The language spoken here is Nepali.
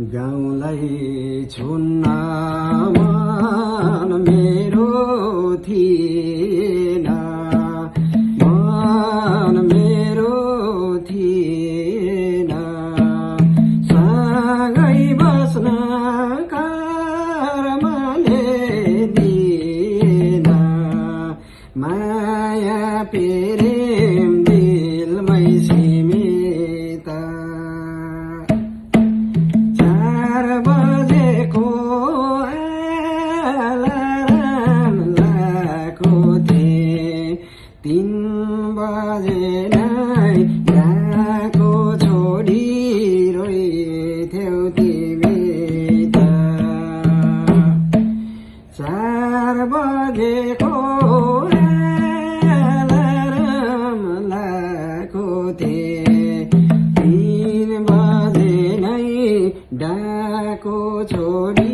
गाउँलाई छुन्न मन मेरो थिएन, मन मेरो थिएन। सँगै बस्न कर्मले दिएन, माया प्रेम दिलमै सीमित। 4 बजेको अलार्म लगाएको थिएँ, 3 बजे नै गएको छोडी रोइथ्यौ तिमी त। 4 बजेको अलार्म लगाएको थिएँ, 3 बजे नै डाको छोडी